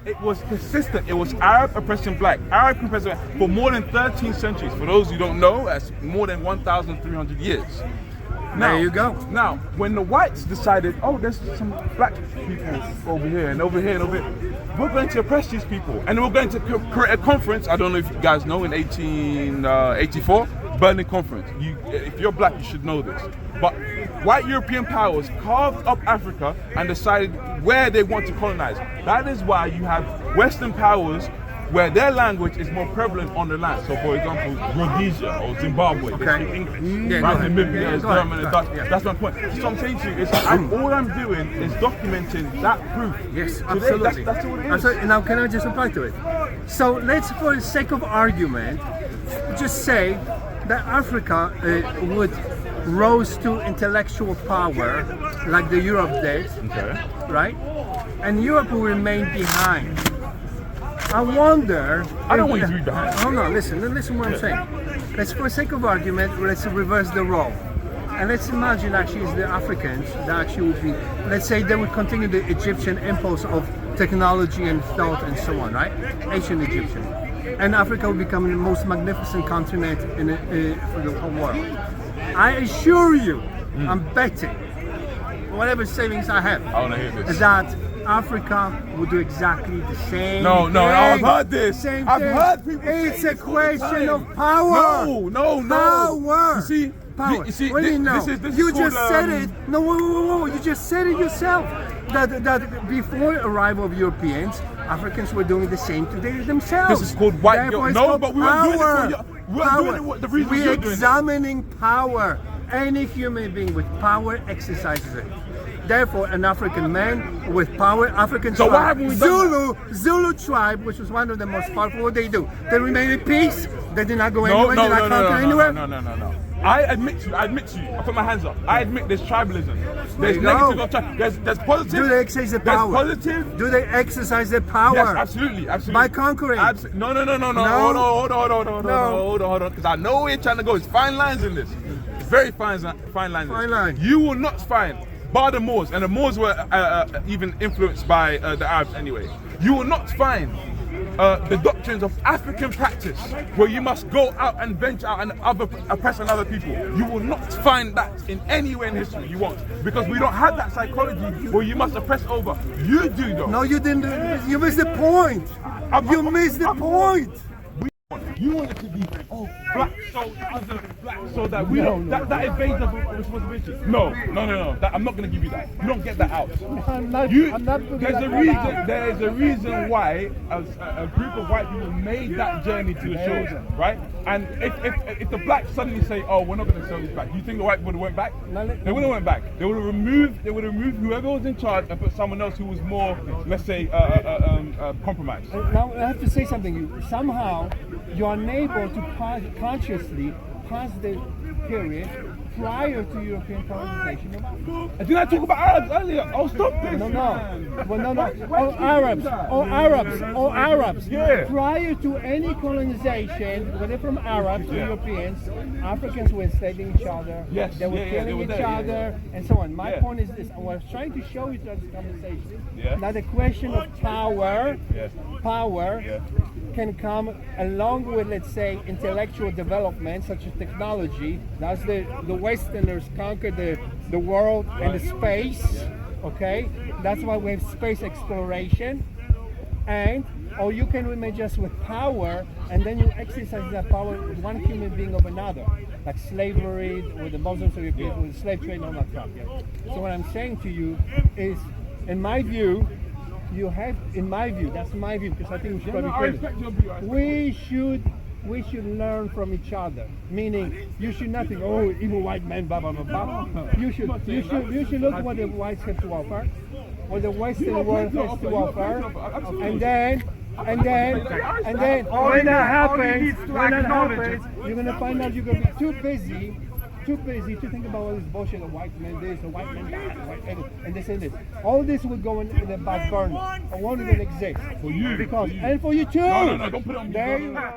It was consistent. It was Arab oppressing black, Arab oppressing black for more than 13 centuries. For those who don't know, that's more than 1,300 years. Now, there you go. Now, when the whites decided, oh, there's some black people over here and over here and over here, we're going to oppress these people. And we're going to create a conference, I don't know if you guys know, in 1884, Berlin Conference. If you're black, you should know this. But white European powers carved up Africa and decided where they want to colonize. That is why you have Western powers where their language is more prevalent on the land. So, for example, Rhodesia or Zimbabwe, they speak English. Right? Namibia is German and Dutch. That's my point. So what I'm saying to you is, all I'm doing is documenting that proof. Yes, today. absolutely. That's all it is. Now, can I just reply to it? So let's, for the sake of argument, just say that Africa would rose to intellectual power like the Europe did, right? And Europe will remain behind. I wonder. I don't want you to be behind. Hold on, listen what I'm saying. Let's, for the sake of argument, let's reverse the role. And let's imagine actually it's the Africans that actually would be, let's say they would continue the Egyptian impulse of technology and thought and so on, right? Ancient Egyptian. And Africa would become the most magnificent continent for the whole world. I assure you, I'm betting, whatever savings I have, I want to hear this. that Africa will do exactly the same. No, thing. I've heard this. Same I've thing. heard people It's say a this all the question time. of power. No. Power. You see, power. You see, what do you know? this you is just called, said it. No, whoa. You just said it yourself. That before arrival of Europeans, Africans were doing the same to themselves. This is called white. No, but we weren't doing it for you. We weren't doing it what the reason We're you're doing it. examining power. Any human being with power exercises it. Therefore, an African man with power, African so tribe, why haven't we done Zulu tribe, which was one of the most powerful, what they do? They remain in peace. They did not go No, anywhere. They did not conquer anywhere. No. I admit to you. I put my hands up. I admit there's tribalism. There's There you negative of tribe. There's positive. Do they exercise their power? There's positive. Do they exercise their power? Yes, absolutely. By conquering? No. No. Hold on. Because I know where you're trying to go. It's fine lines in this. It's very fine lines. Fine line. You will not find, bar the Moors, and the Moors were even influenced by the Arabs anyway. You will not find the doctrines of African practice where you must go out and venture out and oppress other people. You will not find that in anywhere in history. You won't, because we don't have that psychology where you must oppress over. You do though. No, you didn't. You missed the point. You missed the point. You want it to be black so that we that evades the responsibility. No. I'm not going to give you that. You don't get that out. There's a reason why a group of white people made that journey to the shores, right? And if the blacks suddenly say, "Oh, we're not going to sell this back," you think the white would have went back? They would have went back. They would have removed whoever was in charge and put someone else who was more, let's say, compromised. Now I have to say something. Somehow you are unable to consciously pass the period prior to European colonization of Africa. Didn't I talk about Arabs earlier? Oh, stop this! All Arabs. Yeah. Prior to any colonization, whether from Arabs or Europeans, Africans were enslaving each other. Yes. They were killing each other, and so on. My point is this: I was trying to show you throughout this conversation that the question of power can come along with, let's say, intellectual development such as technology. That's the Westerners conquered the world and the space. Okay, that's why we have space exploration. Or you can remain just with power, and then you exercise that power with one human being over another, like slavery with the Muslims or Europeans with the slave trade and all that stuff. So what I'm saying to you is, in my view, that's my view, because I think we should probably we should learn from each other. Meaning, you should not think, oh, evil white men, blah blah blah blah. You should look what the whites have to offer, what the Western world has to offer, and then when that happens, you're gonna find out you're gonna be too busy to think about all this bullshit of white men this, the white men that, and this and this. All this will go in the back burner. It won't even exist. For you. And for you too. No, don't put it on me. There you go.